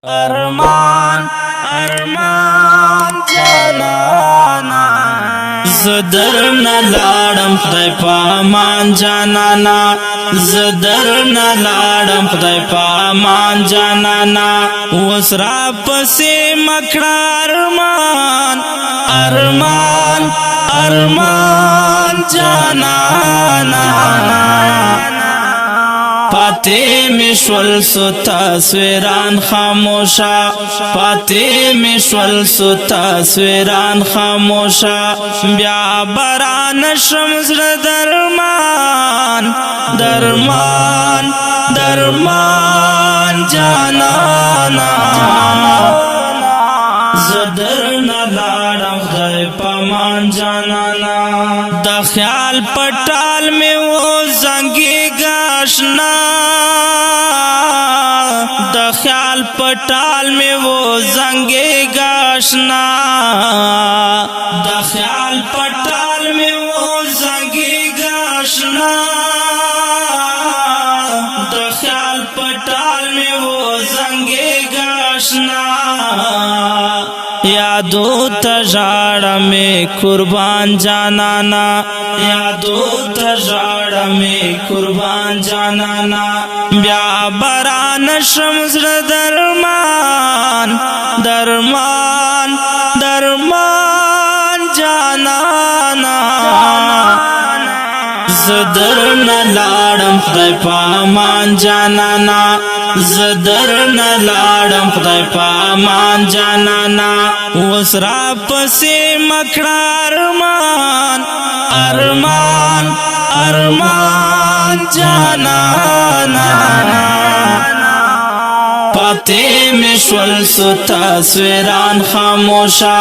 ارمان ارمان جانانا زدر نلارم خدای پامان جانانا زدر نلارم خدای پامان جانانا وسرا پسی مکڑا ارمان ارمان ارمان جانانا پاتے مشول سو تصویران خاموشا پاتے مشول سو تصویران خاموشا بیا بران شمزر درمان درمان درمان جانانا زدر نلارم خدای پامان جانانا دا خیال پٹال میں وہ زنگی گاشنا دا خیال پٹال میں وہ زنگی گاشنا دا خیال پٹال میں وہ زنگی گاشنا دا خیال پٹال میں وہ زنگی گاشنا یادو تجاڑا میں قربان جانانا یادو تجاڑا میں قربان جانانا بیا بران شمزر درمان درمان درمان جانانا زدر نلارم خدای پامان جانانا زدر نلارم خدای پامان جانانا وسرا پسی مکڑا ارمان ارمان ارمان جانانا پاتے مشول سو تصویران خاموشا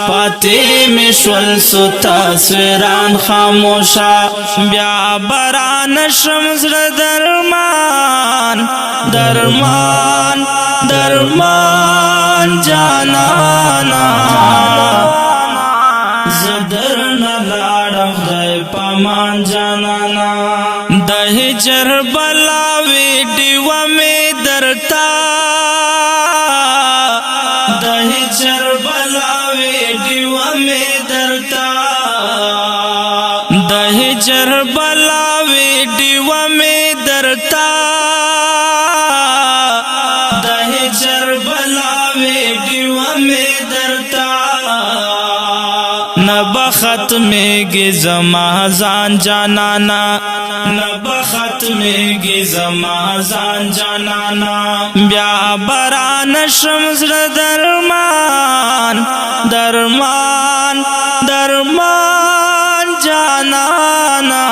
پاتے مشول سو تصویران خاموشا بیا بران شمزر درمان درمان درمان جانانا زدر نلارم خدای پامان جانانا دا ہجر بلا ویڈیو میں درتا دا ہجر بلا ویڈیو میں درتا دا ہجر بلا ویڈیو میں درتا دا ہجر بلا ویڈیو میں درتا نبخت میں گی زمازان جانانا نبخت میں گی زمازان جانانا بیا بران شمزر درمان درمان درمان جانانا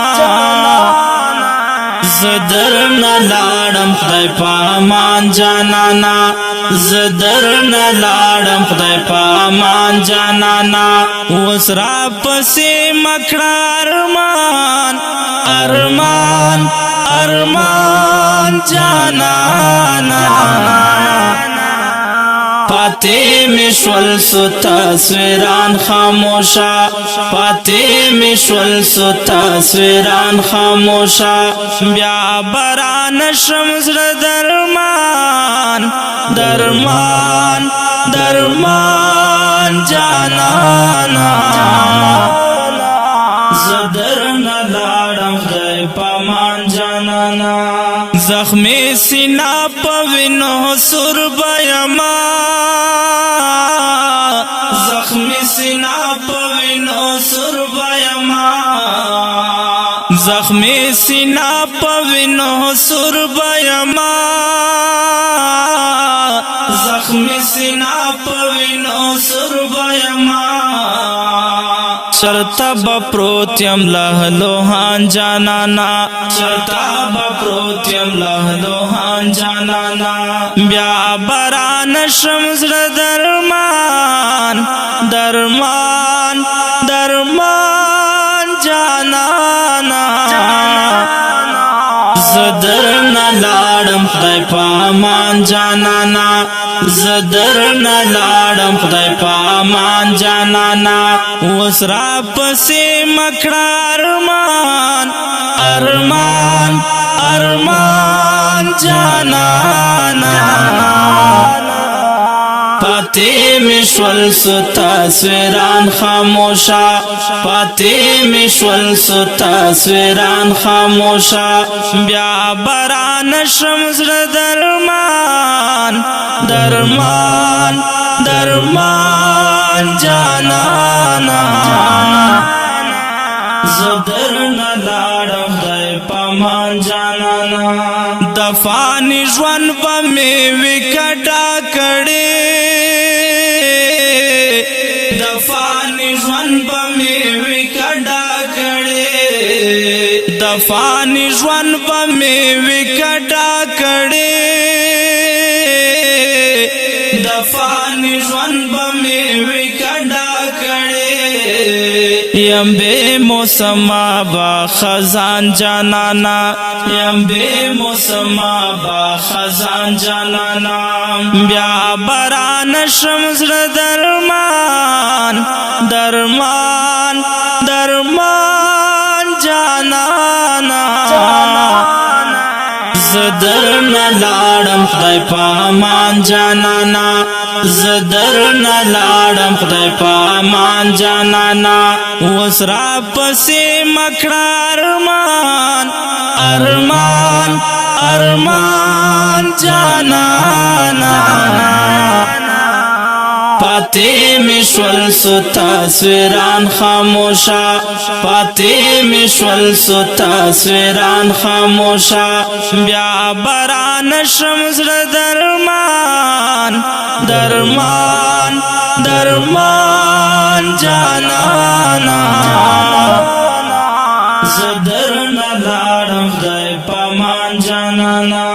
زدر نلارم خدای پامان جانانا زدر نلارم خدای پامان جانانا وسرا پسی مکڑا ارمان ارمان ارمان جانانا پاتے مشول سو تصویران خاموشا پاتے مشول سو تصویران خاموشا بیا بران شمزر درمان درمان درمان جانانا زدر نلارم خدای پامان جانانا زخمی سینا پوینو سر بیما زخمی سینا پوینو سر بیما زخمی سینا پوینو سر بیما زخمی سینا پوینو سر بیما چرتا بپروتیم لہلوہان جانانا چرتا بپروتیم لہلوہان جانانا بیا بران شمزر درمان درمان درمان جانانا زدر نلارم خدای پامان جانانا زدر نلارم خدای پامان جانانا وسرا پسی مکڑا ارمان ارمان ارمان جانانا پاتے مشول سو تصویران خاموشا پاتے مشول سو تصویران خاموشا بیا بران شمزر درمان درمان درمان جانانا زدر نلارم دای پامان جانانا دفانی جوان پا میوی کٹا کڑی دفانی جوان پا میوی کٹا کڑی دفانی جوان پا میوی کٹا کڑی دفانی جوان پا میوی کٹا کڑی یم بے موسما با خزان جانانا یم بے موسما با خزان جانانا بیا بران شمزر درمان درمان درمان جانانا زدر نلارم خدای پامان جانانا زدر نلارم خدای پامان جانانا وسرا پسی مکڑا ارمان ارمان ارمان جانانا پاتے مشول سو تصویران خاموشا پاتے مشول سو تصویران خاموشا بیا بران شمزر درمان درمان درمان جانانا زدر نلارم دای پامان جانانا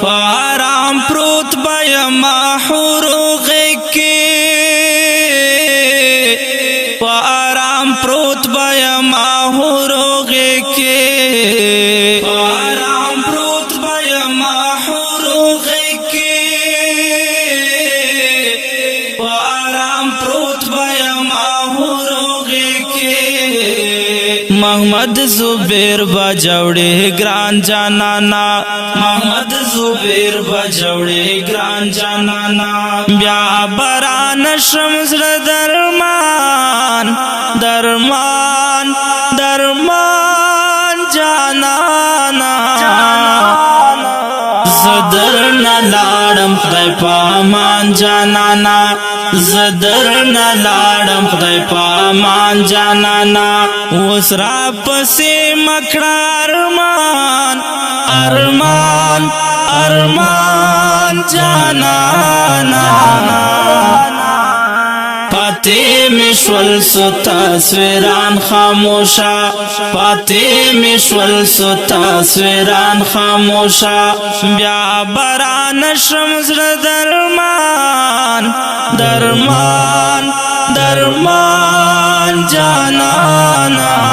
فارام پروت بیما حروغی کی فارام پروت بیما حروغی کی فارام پروت بیما حروغی کی فارام پروت بیما حروغی کی محمد زبیر بجوڑے گران جانانا محمد زبیر بجوڑے گران جانانا بیا بران شمزر درمان درمان درمان جانانا زدر نلارم خدای پامان جانانا زدر نلارم خدای پامان جانانا وسرا پسی مکڑا ارمان ارمان ارمان جانانا پاتے مشول سو تصویران خاموشا پاتے مشول سو تصویران خاموشا بیا بران شمزر درمان درمان درمان جانانا